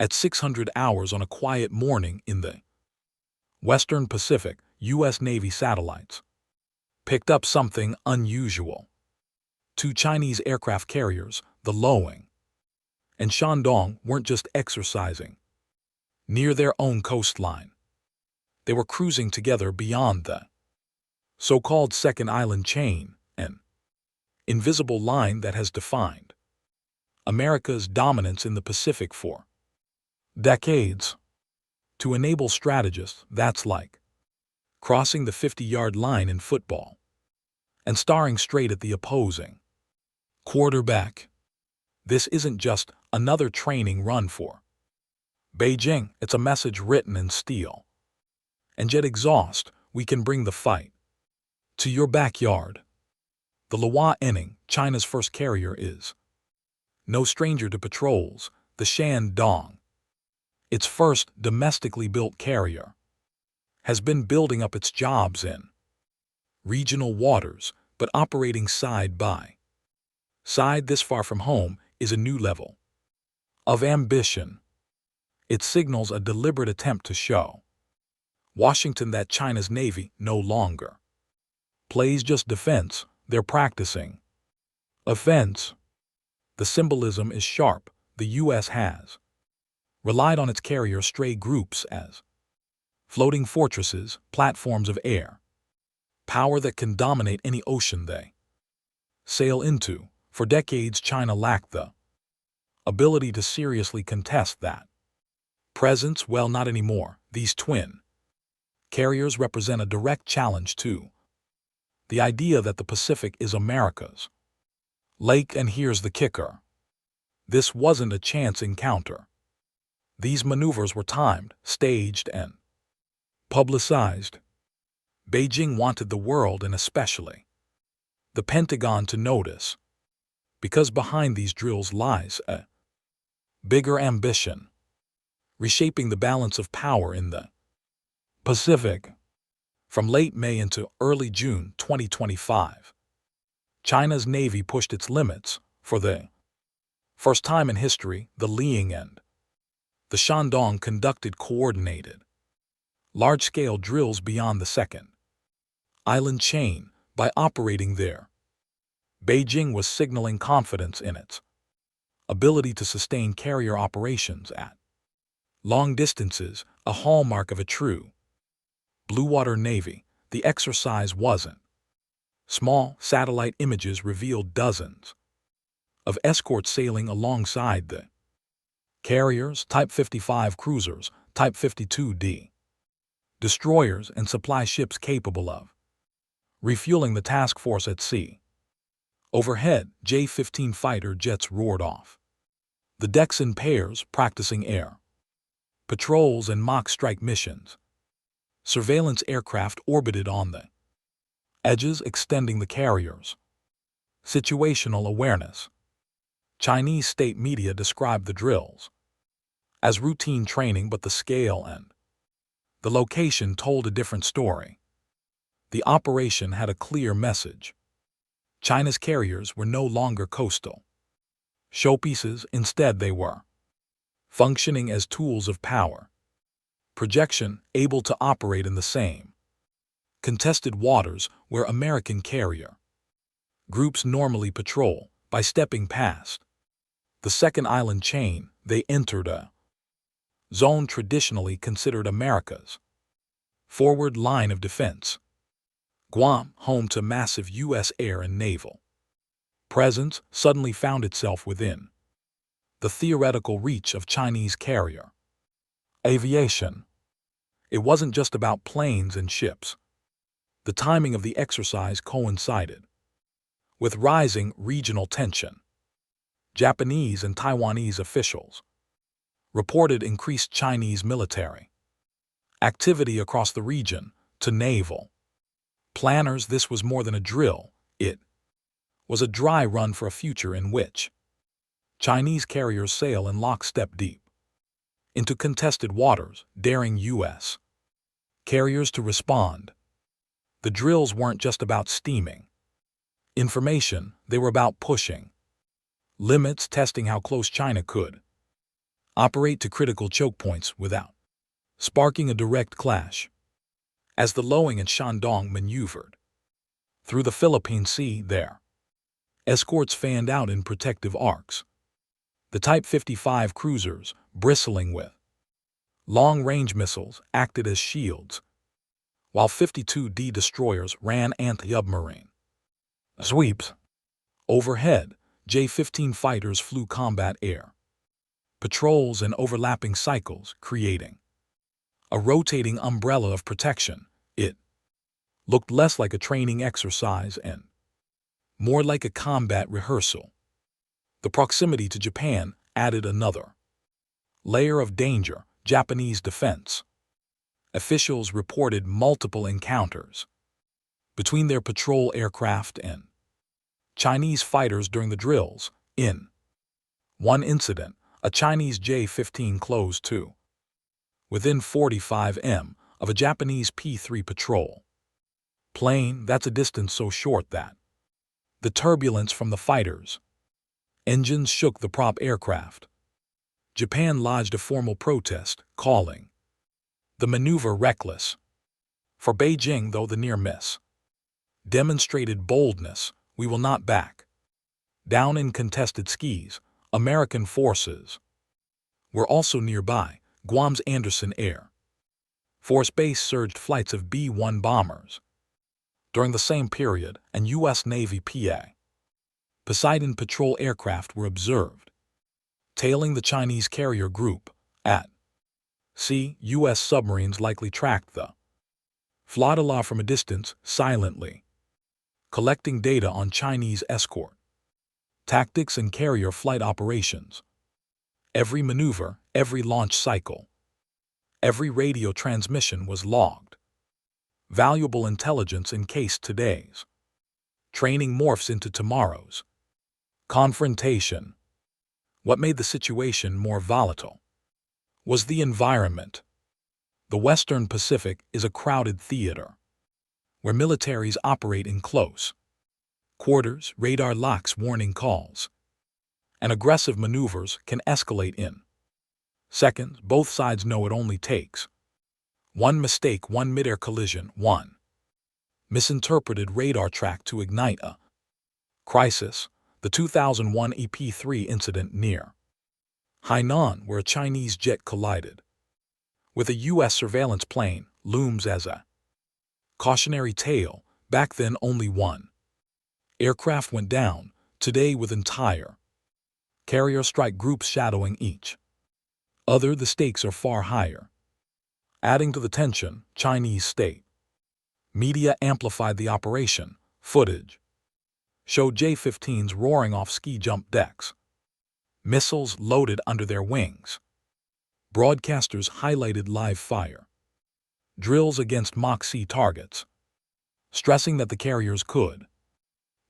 At 600 hours on a quiet morning in the Western Pacific, U.S. Navy satellites picked up something unusual. Two Chinese aircraft carriers, the Loing and Shandong, weren't just exercising near their own coastline. They were cruising together beyond the so-called second island chain, an invisible line that has defined America's dominance in the Pacific for decades. To a naval strategist, that's like crossing the 50-yard line in football and staring straight at the opposing quarterback. This isn't just another training run for Beijing, it's a message written in steel and jet exhaust: we can bring the fight to your backyard. The Liaoning, China's first carrier, is no stranger to patrols. The Shandong, its first domestically built carrier, has been building up its jobs in regional waters, but operating side by side this far from home is a new level of ambition. It signals a deliberate attempt to show Washington that China's Navy no longer plays just defense, they're practicing offense. The symbolism is sharp. The U.S. has relied on its carrier stray groups as floating fortresses, platforms of air power that can dominate any ocean they sail into. For decades, China lacked the ability to seriously contest that presence. Well, not anymore. These twin carriers represent a direct challenge to the idea that the Pacific is America's lake. And here's the kicker: this wasn't a chance encounter. These maneuvers were timed, staged, and publicized. Beijing wanted the world, and especially the Pentagon, to notice, because behind these drills lies a bigger ambition: reshaping the balance of power in the Pacific. From late May into early June 2025, China's Navy pushed its limits. For the first time in history, the Liang and the Shandong conducted coordinated, large-scale drills beyond the second island chain. By operating there, Beijing was signaling confidence in its ability to sustain carrier operations at long distances, a hallmark of a true blue water navy. The exercise wasn't small. Satellite images revealed dozens of escorts sailing alongside the carriers: Type 55 cruisers, Type 52D destroyers, and supply ships capable of refueling the task force at sea. Overhead, J-15 fighter jets roared off the decks in pairs, practicing air patrols and mock strike missions. Surveillance aircraft orbited on the edges, extending the carriers' situational awareness. Chinese state media described the drills as routine training, but the scale and the location told a different story. The operation had a clear message: China's carriers were no longer coastal showpieces. Instead, they were functioning as tools of power projection, able to operate in the same contested waters where American carrier groups normally patrol. By stepping past the second island chain, they entered a zone traditionally considered America's forward line of defense. Guam, home to massive U.S. air and naval presence, suddenly found itself within the theoretical reach of Chinese carrier aviation. It wasn't just about planes and ships. The timing of the exercise coincided with rising regional tension. Japanese and Taiwanese officials reported increased Chinese military activity across the region. To naval planners, this was more than a drill. It was a dry run for a future in which Chinese carriers sail in lockstep deep into contested waters, daring U.S. carriers to respond. The drills weren't just about steaming information, they were about pushing limits, testing how close China could operate to critical choke points without sparking a direct clash. As the Loing and Shandong maneuvered through the Philippine Sea, their escorts fanned out in protective arcs. The Type 55 cruisers, bristling with long-range missiles, acted as shields, while 52D destroyers ran anti-submarine sweeps. Overhead, J-15 fighters flew combat air patrols and overlapping cycles, creating a rotating umbrella of protection. It looked less like a training exercise and more like a combat rehearsal. The proximity to Japan added another layer of danger. Japanese defense officials reported multiple encounters between their patrol aircraft and Chinese fighters during the drills. In one incident, a Chinese J-15 closed to within 45 m of a Japanese P-3 patrol plane. That's a distance so short that the turbulence from the fighters' engines shook the prop aircraft. Japan lodged a formal protest, calling the maneuver reckless. For Beijing, though the near miss demonstrated boldness, we will not back down in contested skis. American forces were also nearby. Guam's Anderson Air Force Base surged flights of B-1 bombers during the same period, and U.S. Navy PA Poseidon patrol aircraft were observed tailing the Chinese carrier group. At sea, U.S. submarines likely tracked the flotilla from a distance, silently collecting data on Chinese escort tactics and carrier flight operations. Every maneuver, every launch cycle, every radio transmission was logged. Valuable intelligence in case today's training morphs into tomorrow's confrontation. What made the situation more volatile was the environment. The Western Pacific is a crowded theater where militaries operate in close quarters. Radar locks, warning calls, and aggressive maneuvers can escalate in seconds. Both sides know it only takes one mistake, one midair collision, one misinterpreted radar track to ignite a crisis. The 2001 EP-3 incident near Hainan, where a Chinese jet collided with a U.S. surveillance plane, looms as a cautionary tale. Back then, only one aircraft went down. Today, with entire carrier strike groups shadowing each other, the stakes are far higher. Adding to the tension, Chinese state media amplified the operation. Footage showed J-15s roaring off ski jump decks, missiles loaded under their wings. Broadcasters highlighted live fire drills against Mock-C targets, stressing that the carriers could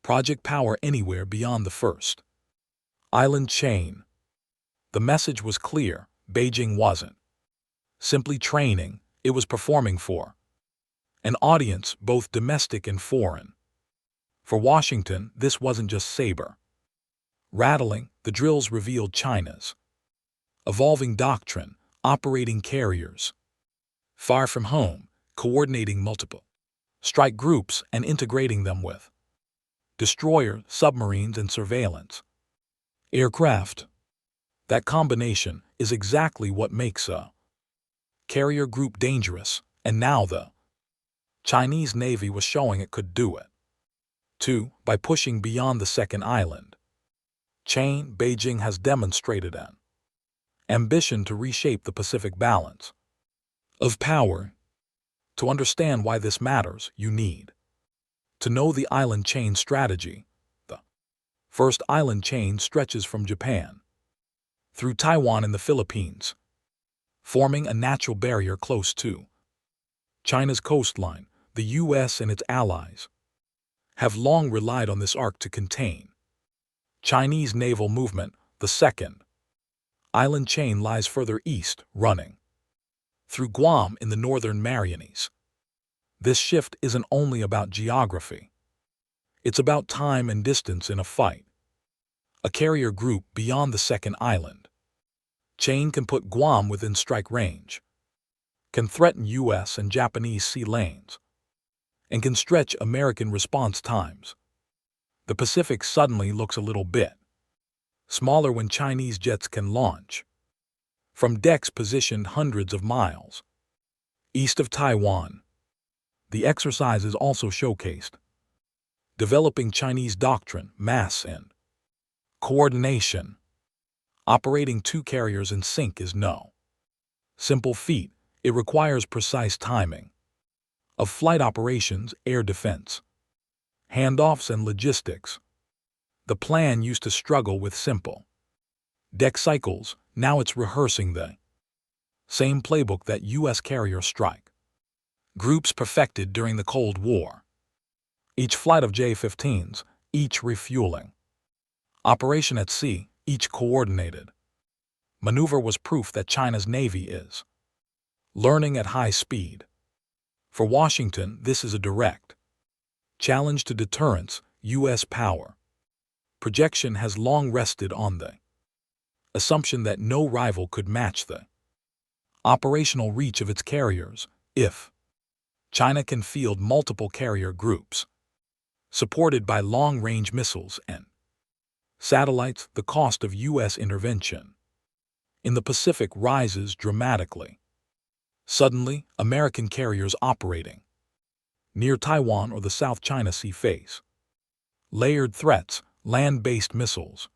project power anywhere beyond the first island chain. The message was clear. Beijing wasn't simply training, it was performing for an audience, both domestic and foreign. For Washington, this wasn't just saber rattling. The drills revealed China's evolving doctrine, operating carriers far from home, coordinating multiple strike groups and integrating them with destroyers, submarines, and surveillance aircraft. That combination is exactly what makes a carrier group dangerous, and now the Chinese Navy was showing it could do it. 2. By pushing beyond the second island chain, Beijing has demonstrated an ambition to reshape the Pacific balance of power. To understand why this matters, you need to know the island chain strategy. The first island chain stretches from Japan through Taiwan and the Philippines, forming a natural barrier close to China's coastline. The U.S. and its allies have long relied on this arc to contain Chinese naval movement. The second island chain lies further east, running through Guam in the northern Marianas. This shift isn't only about geography. It's about time and distance in a fight. A carrier group beyond the second island Chain can put Guam within strike range, can threaten U.S. and Japanese sea lanes, and can stretch American response times. The Pacific suddenly looks a little bit smaller when Chinese jets can launch from decks positioned hundreds of miles east of Taiwan. The exercise is also showcased developing Chinese doctrine, mass, and coordination. Operating two carriers in sync is no simple feat. It requires precise timing of flight operations, air defense, handoffs, and logistics. The plan used to struggle with simple deck cycles. Now it's rehearsing the same playbook that U.S. carrier strike groups perfected during the Cold War. Each flight of J-15s, each refueling operation at sea, each coordinated maneuver was proof that China's Navy is learning at high speed. For Washington, this is a direct challenge to deterrence. U.S. power projection has long rested on the assumption that no rival could match the operational reach of its carriers. If China can field multiple carrier groups supported by long-range missiles and satellites, the cost of U.S. intervention in the Pacific rises dramatically. Suddenly, American carriers operating near Taiwan or the South China Sea face layered threats, land-based missiles,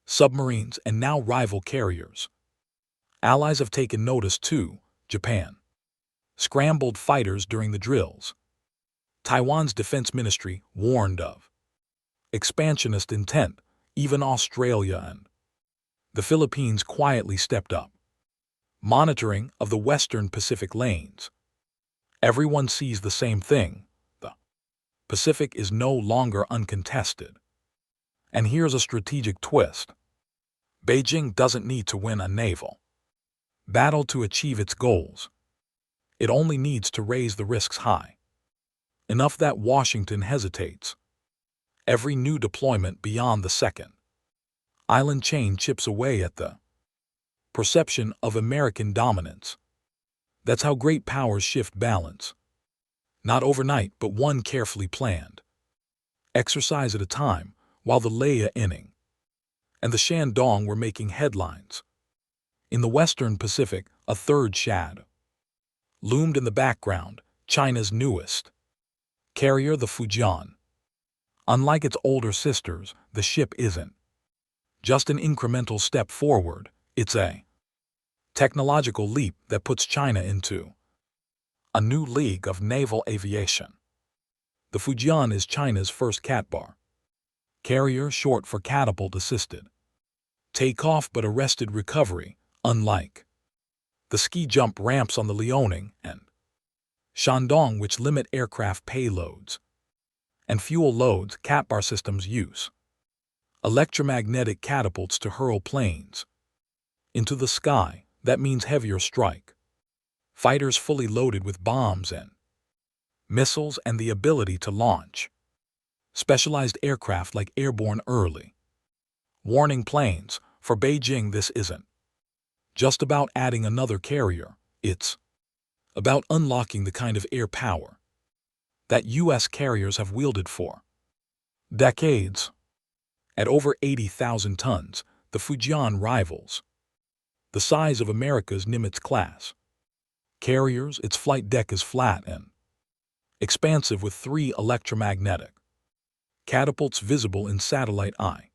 submarines, and now rival carriers. Allies have taken notice too. Japan scrambled fighters during the drills. Taiwan's defense ministry warned of expansionist intent. Even Australia and the Philippines quietly stepped up monitoring of the Western Pacific lanes. Everyone sees the same thing. The Pacific is no longer uncontested. And here's a strategic twist. Beijing doesn't need to win a naval battle to achieve its goals. It only needs to raise the risks high enough that Washington hesitates. Every new deployment beyond the second island chain chips away at the perception of American dominance. That's how great powers shift balance. Not overnight, but one carefully planned exercise at a time, while the Leia inning and the Shandong were making headlines. In the Western Pacific, a third shadow loomed in the background, China's newest carrier, the Fujian. Unlike its older sisters, the ship isn't just an incremental step forward, it's a technological leap that puts China into a new league of naval aviation. The Fujian is China's first CATBAR carrier, short for catapult-assisted takeoff but arrested recovery, unlike the ski-jump ramps on the Liaoning and Shandong, which limit aircraft payloads and fuel loads. CATBAR systems use electromagnetic catapults to hurl planes into the sky. That means heavier strike fighters fully loaded with bombs and missiles, and the ability to launch specialized aircraft like airborne early warning planes. For Beijing, this isn't just about adding another carrier, it's about unlocking the kind of air power that U.S. carriers have wielded for decades. At over 80,000 tons, the Fujian rivals the size of America's Nimitz class carriers. Its flight deck is flat and expansive with 3 electromagnetic catapults visible in satellite eye